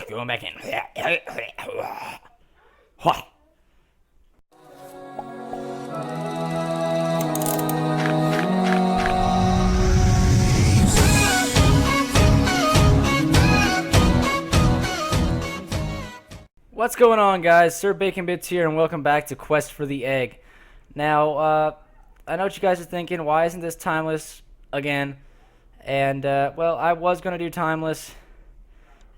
Going back in. What's going on, guys? SirBaconBitz here, and welcome back to Quest for the Egg. Now, I know what you guys are thinking. Why isn't this timeless again? And, well, I was going to do timeless,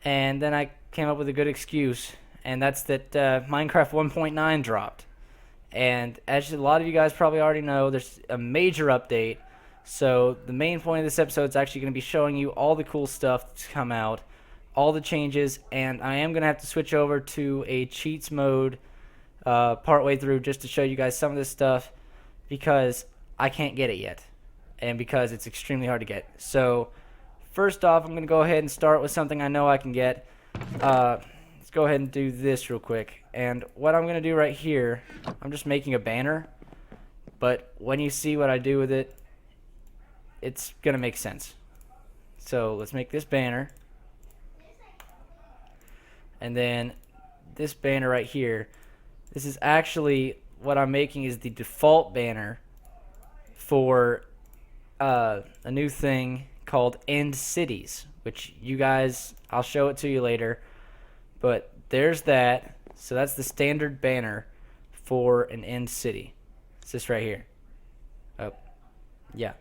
and then I came up with a good excuse, and that's that Minecraft 1.9 dropped. And as a lot of you guys probably already know, there's a major update. So the main point of this episode is actually going to be showing you all the cool stuff that's come out, all the changes, and I am going to have to switch over to a cheats mode partway through just to show you guys some of this stuff because I can't get it yet and because it's extremely hard to get. So first off, I'm going to go ahead and start with something I know I can get. Let's go ahead and do this real quick. And what I'm going to do right here, I'm just making a banner, but when you see what I do with it, it's going to make sense. So let's make this banner. And then this banner right here, this is actually what I'm making is the default banner for a new thing called End Cities, which you guys, I'll show it to you later. But there's that. So that's the standard banner for an end city. It's this right here. Oh, yeah.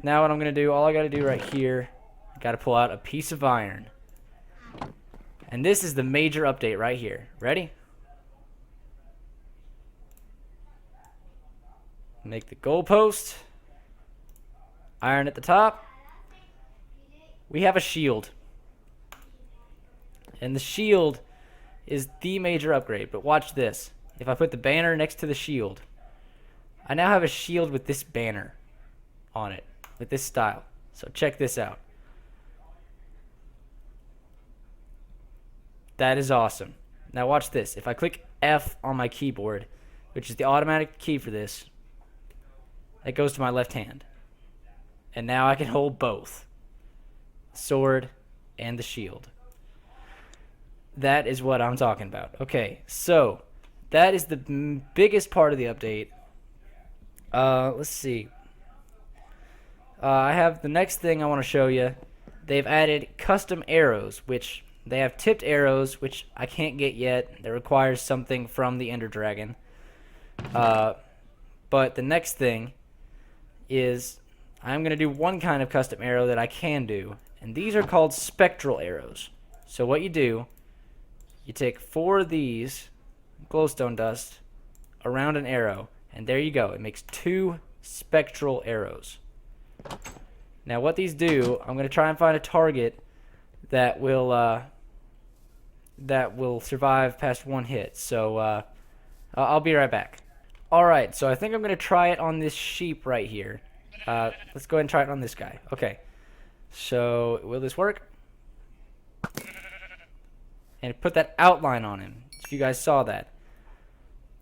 Now what I'm going to do, all I got to do right here, I got to pull out a piece of iron. And this is the major update right here. Ready? Make the goalpost. Iron at the top. We have a shield. And the shield is the major upgrade. But watch this. If I put the banner next to the shield, I now have a shield with this banner on it. With this style. So check this out. That is awesome. Now watch this. If I click F on my keyboard, which is the automatic key for this, it goes to my left hand. And now I can hold both. The sword and the shield. That is what I'm talking about. Okay, so that is the biggest part of the update. Let's see. I have the next thing I want to show you. They've added custom arrows, which they have tipped arrows, which I can't get yet. That requires something from the Ender Dragon. But the next thing is I'm going to do one kind of custom arrow that I can do. And these are called spectral arrows. So what you do, you take 4 of these glowstone dust around an arrow. And there you go. It makes 2 spectral arrows. Now what these do, I'm going to try and find a target that will survive past 1 hit. So I'll be right back. Alright, so I think I'm going to try it on this sheep right here. Let's go ahead and try it on this guy. Okay, so will this work? And put that outline on him, if you guys saw that.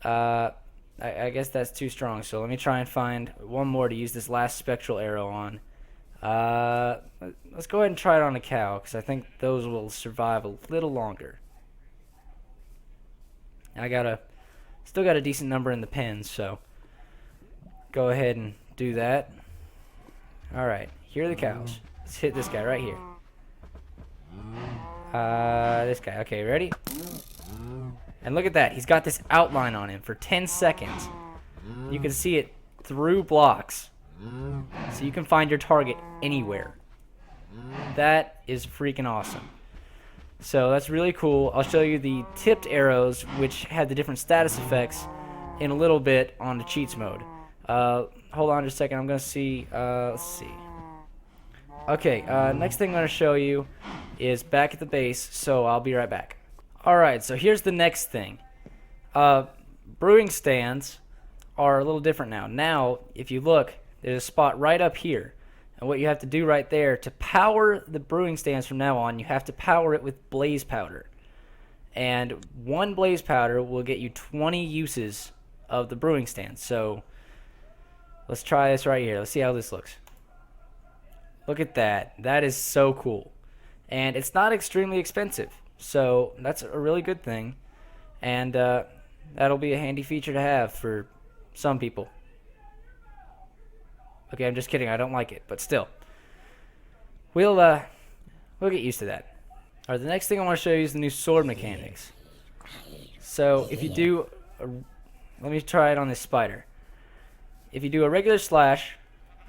I guess that's too strong, so let me try and find one more to use this last spectral arrow on. Let's go ahead and try it on a cow, because I think those will survive a little longer. I still got a decent number in the pens, so go ahead and do that. Alright, here are the cows. Let's hit this guy right here. This guy. Okay, ready? And look at that. He's got this outline on him for 10 seconds. You can see it through blocks. So you can find your target anywhere. That is freaking awesome. So that's really cool. I'll show you the tipped arrows, which have the different status effects, in a little bit on the cheats mode. Hold on just a second. I'm going to see. Let's see. Okay, next thing I'm going to show you is back at the base, so I'll be right back. Alright, so here's the next thing. Brewing stands are a little different now. Now, if you look, there's a spot right up here. And what you have to do right there, to power the brewing stands from now on, you have to power it with blaze powder. And 1 blaze powder will get you 20 uses of the brewing stand. So, let's try this right here. Let's see how this looks. Look at that. That is so cool. And it's not extremely expensive. So that's a really good thing, and that'll be a handy feature to have for some people. Okay, I'm just kidding. I don't like it, but still, we'll get used to that. All right, the next thing I want to show you is the new sword mechanics. So if you do, let me try it on this spider. If you do a regular slash,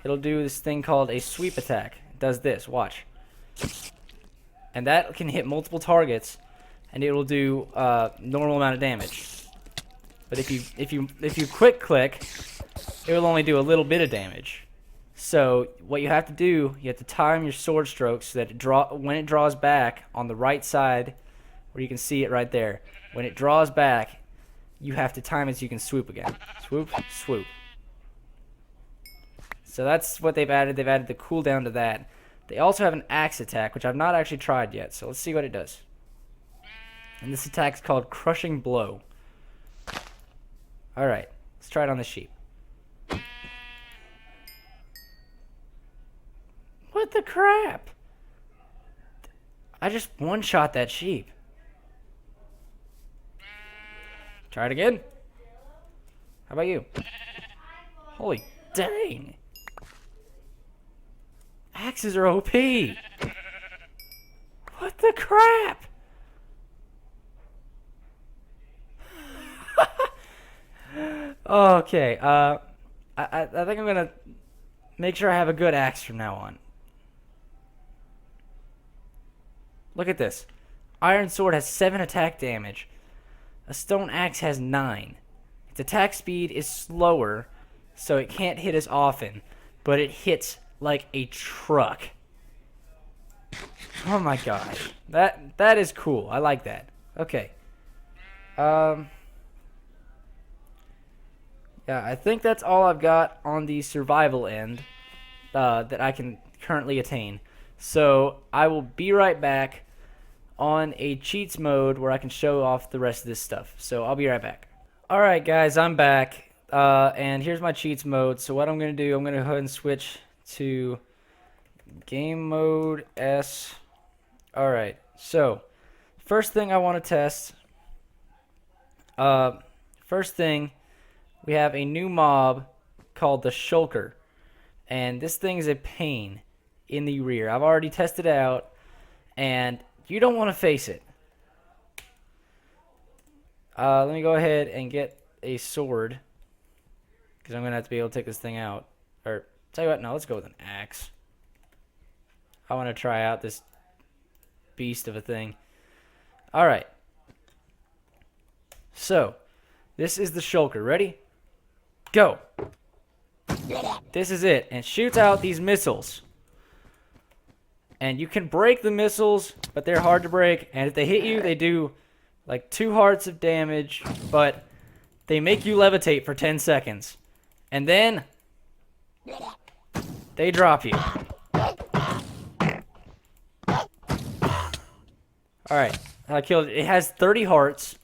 it'll do this thing called a sweep attack. It does this. Watch. And that can hit multiple targets, and it will do normal amount of damage. But if you quick click, it will only do a little bit of damage. So what you have to do, you have to time your sword strokes so that when it draws back on the right side, where you can see it right there, when it draws back, you have to time it so you can swoop again. Swoop, swoop. So that's what they've added. They've added the cooldown to that. They also have an axe attack, which I've not actually tried yet. So let's see what it does. And this attack is called Crushing Blow. Alright, let's try it on the sheep. What the crap? I just one-shot that sheep. Try it again. How about you? Holy dang. Axes are OP. What the crap? Okay, I think I'm gonna make sure I have a good axe from now on. Look at this. Iron sword has 7 attack damage. A stone axe has 9. Its attack speed is slower, so it can't hit as often, but it hits like a truck. Oh my gosh. That is cool. I like that. Okay. Yeah, I think that's all I've got on the survival end that I can currently attain. So I will be right back on a cheats mode where I can show off the rest of this stuff. So I'll be right back. Alright guys, I'm back. And here's my cheats mode. So what I'm going to do, I'm going to go ahead and switch to game mode S. Alright, so first thing I want to test. First thing, we have a new mob called the Shulker. And this thing is a pain in the rear. I've already tested it out, and you don't want to face it. Let me go ahead and get a sword, because I'm going to have to be able to take this thing out. Or, tell you what, no, let's go with an axe. I want to try out this beast of a thing. Alright. So, this is the Shulker. Ready? Go! This is it. And shoots out these missiles. And you can break the missiles, but they're hard to break. And if they hit you, they do like 2 hearts of damage, but they make you levitate for 10 seconds. And then they drop you. Alright, I killed it. It has 30 hearts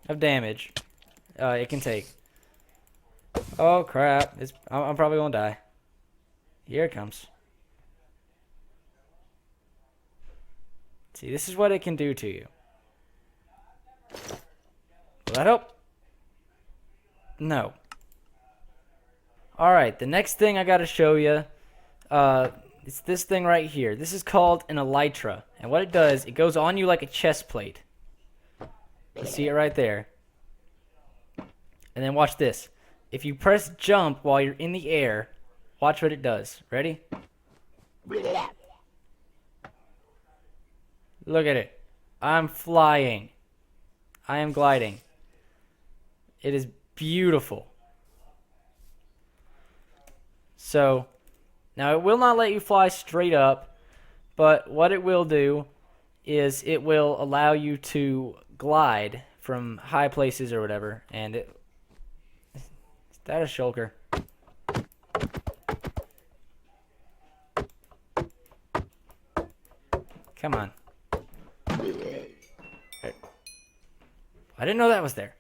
of damage it can take. Oh crap, I'm probably gonna die. Here it comes. See, this is what it can do to you. Will that help? No. Alright, the next thing I gotta show you, it's this thing right here. This is called an elytra. And what it does, it goes on you like a chest plate. You see it right there. And then watch this. If you press jump while you're in the air, watch what it does. Ready? Look at it. I'm flying. I am gliding. It is beautiful. So, now it will not let you fly straight up, but what it will do is it will allow you to glide from high places or whatever. And is that a shulker? Come on. I didn't know that was there.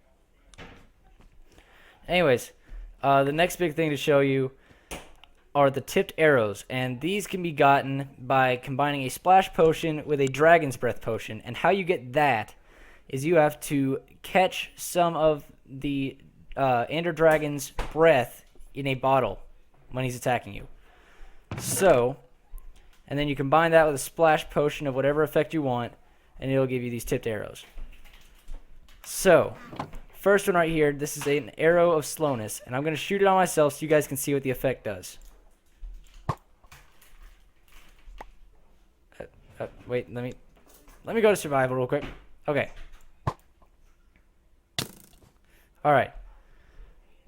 Anyways, the next big thing to show you are the tipped arrows, and these can be gotten by combining a splash potion with a dragon's breath potion. And how you get that is you have to catch some of the Ender Dragon's breath in a bottle when he's attacking you. So, and then you combine that with a splash potion of whatever effect you want, and it'll give you these tipped arrows. So, first one right here, this is an arrow of slowness, and I'm going to shoot it on myself so you guys can see what the effect does. Wait, let me go to survival real quick. Okay. Alright.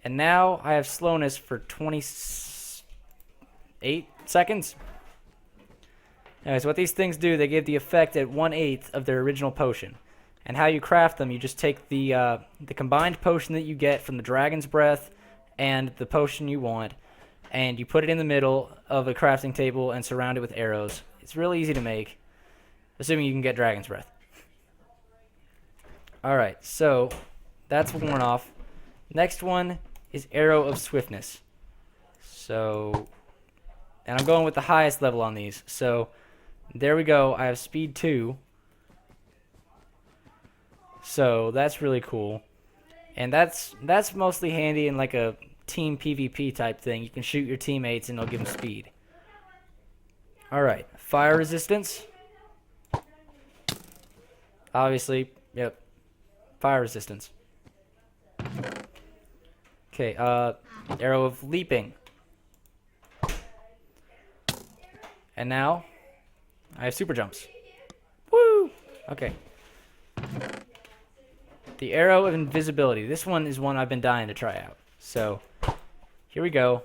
And now I have slowness for 28 seconds. Anyways, what these things do, they give the effect at 1/8 of their original potion. And how you craft them, you just take the combined potion that you get from the Dragon's Breath and the potion you want, and you put it in the middle of a crafting table and surround it with arrows. It's really easy to make, assuming you can get Dragon's Breath. Alright, so that's worn off. Next one is Arrow of Swiftness. So, and I'm going with the highest level on these. So, there we go. I have speed 2. So, that's really cool. And that's mostly handy in like a team PvP type thing. You can shoot your teammates and it'll give them speed. Alright, fire resistance. Obviously, yep. Fire resistance. Okay, arrow of leaping. And now, I have super jumps. Woo! Okay. The arrow of invisibility. This one is one I've been dying to try out. So, here we go.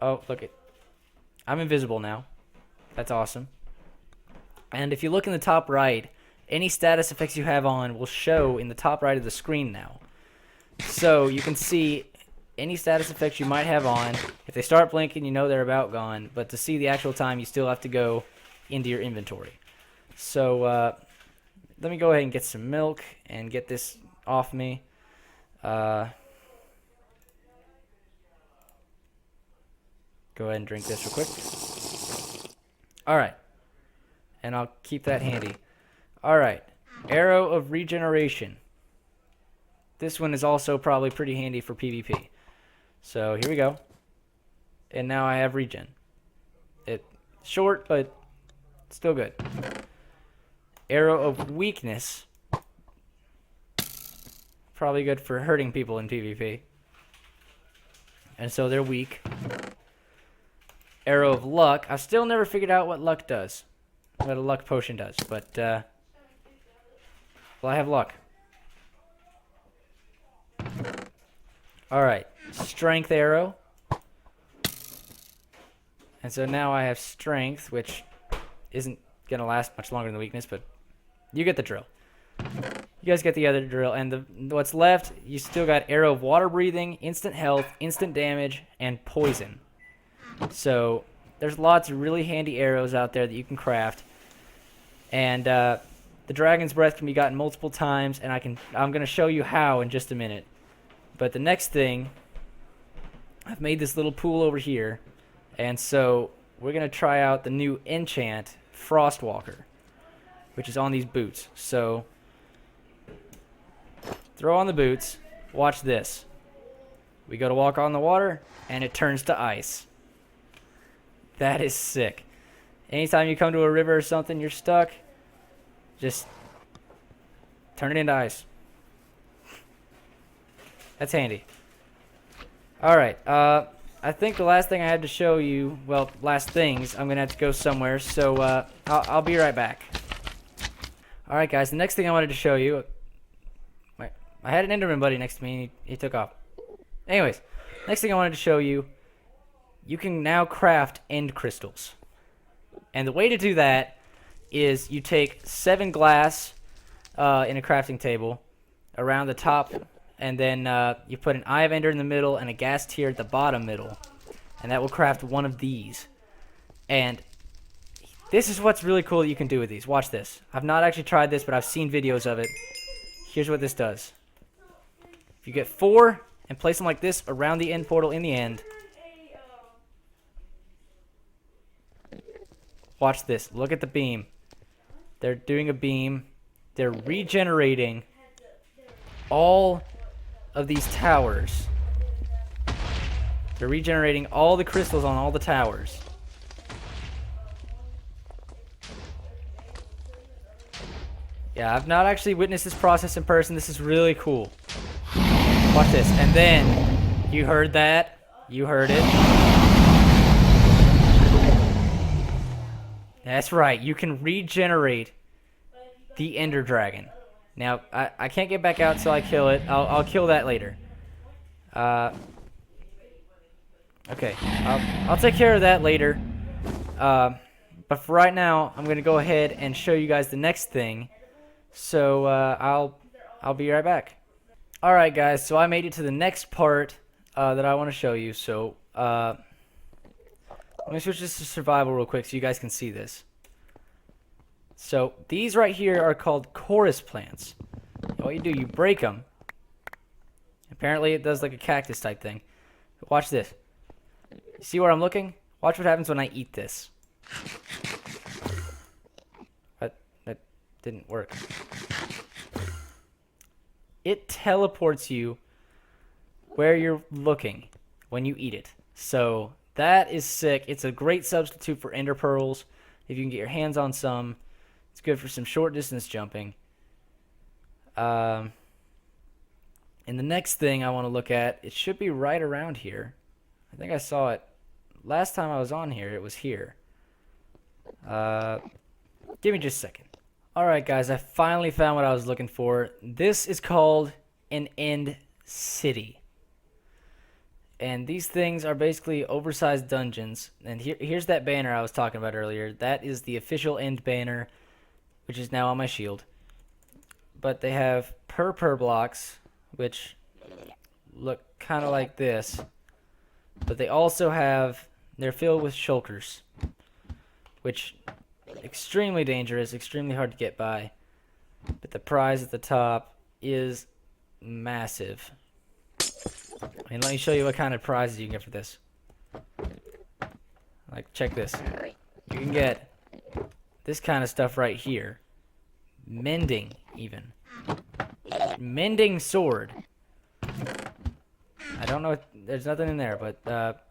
Oh, look it. I'm invisible now. That's awesome. And if you look in the top right, any status effects you have on will show in the top right of the screen now. So you can see any status effects you might have on. If they start blinking, you know they're about gone. But to see the actual time, you still have to go into your inventory. So let me go ahead and get some milk and get this off me. Go ahead and drink this real quick. Alright. And I'll keep that handy. Alright. Arrow of Regeneration. This one is also probably pretty handy for PvP. So here we go. And now I have regen. It's short, but still good. Arrow of Weakness. Probably good for hurting people in PvP. And so they're weak. Arrow of Luck. I've still never figured out what luck does. What a luck potion does. But, well, I have luck. Alright. Strength arrow. And so now I have strength, which isn't going to last much longer than the weakness, but you get the drill. You guys get the other drill. And what's left, you still got arrow of water breathing, instant health, instant damage, and poison. So there's lots of really handy arrows out there that you can craft. And the Dragon's Breath can be gotten multiple times, and I'm going to show you how in just a minute. But the next thing, I've made this little pool over here, and so we're going to try out the new enchant, Frostwalker, which is on these boots. So, throw on the boots, watch this. We go to walk on the water, and it turns to ice. That is sick. Anytime you come to a river or something, you're stuck, just turn it into ice. That's handy. Alright, I think the last thing I had to show you, well, last things, I'm going to have to go somewhere, so I'll be right back. Alright guys, the next thing I wanted to show you, I had an Enderman buddy next to me and he took off. Anyways, next thing I wanted to show you, you can now craft end crystals. And the way to do that is you take 7 glass in a crafting table around the top, and then you put an Eye of Ender in the middle and a gas tier at the bottom middle, and that will craft one of these. And this is what's really cool that you can do with these. Watch this. I've not actually tried this, but I've seen videos of it. Here's what this does. If you get 4 and place them like this around the end portal in the end, Watch this. Look at the beam. They're doing a beam. They're regenerating all of these towers. They're regenerating all the crystals on all the towers. Yeah, I've not actually witnessed this process in person. This is really cool. Watch this. And then, you heard that. You heard it. That's right. You can regenerate the Ender Dragon. Now, I can't get back out till I kill it. I'll kill that later. Okay. I'll take care of that later. But for right now, I'm going to go ahead and show you guys the next thing. So, I'll be right back. Alright guys, so I made it to the next part that I want to show you. So, let me switch this to survival real quick so you guys can see this. So, these right here are called chorus plants. What you do, you break them. Apparently it does like a cactus type thing. Watch this. You see where I'm looking? Watch what happens when I eat this. That didn't work. It teleports you where you're looking when you eat it. So that is sick. It's a great substitute for ender pearls. If you can get your hands on some, it's good for some short distance jumping. And the next thing I want to look at, it should be right around here. I think I saw it last time I was on here. It was here. Give me just a second. Alright guys, I finally found what I was looking for. This is called an end city. And these things are basically oversized dungeons. And here's that banner I was talking about earlier. That is the official end banner, which is now on my shield. But they have per blocks, which look kind of like this. But they also have, they're filled with shulkers, which extremely dangerous, extremely hard to get by. But the prize at the top is massive. And let me show you what kind of prizes you can get for this. Like, check this. You can get this kind of stuff right here. Mending, even. Mending sword. I don't know, there's nothing in there, but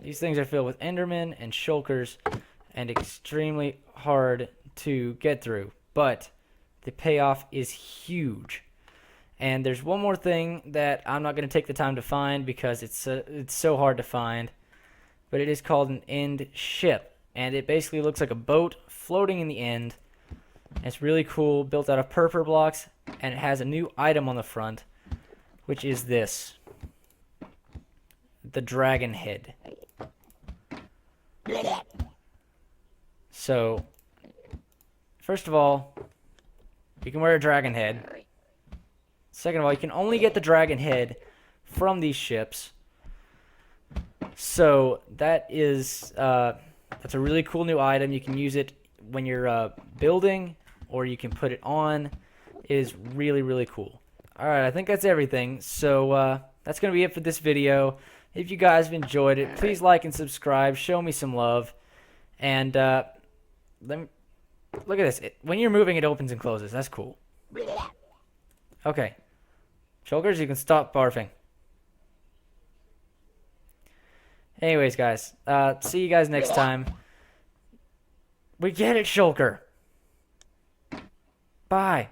these things are filled with endermen and shulkers and extremely hard to get through. But the payoff is huge. And there's one more thing that I'm not going to take the time to find because it's so hard to find. But it is called an end ship. And it basically looks like a boat floating in the end. And it's really cool, built out of purple blocks. And it has a new item on the front, which is this. The dragon head. So, first of all, you can wear a dragon head. Second of all, you can only get the dragon head from these ships. So that is that's a really cool new item. You can use it when you're building, or you can put it on. It is really, really cool. All right, I think that's everything. So that's gonna be it for this video. If you guys have enjoyed it, please like and subscribe. Show me some love, and let me look at this. When you're moving, it opens and closes. That's cool. Okay. Shulkers, you can stop barfing. Anyways, guys, see you guys next time. We get it, Shulker. Bye.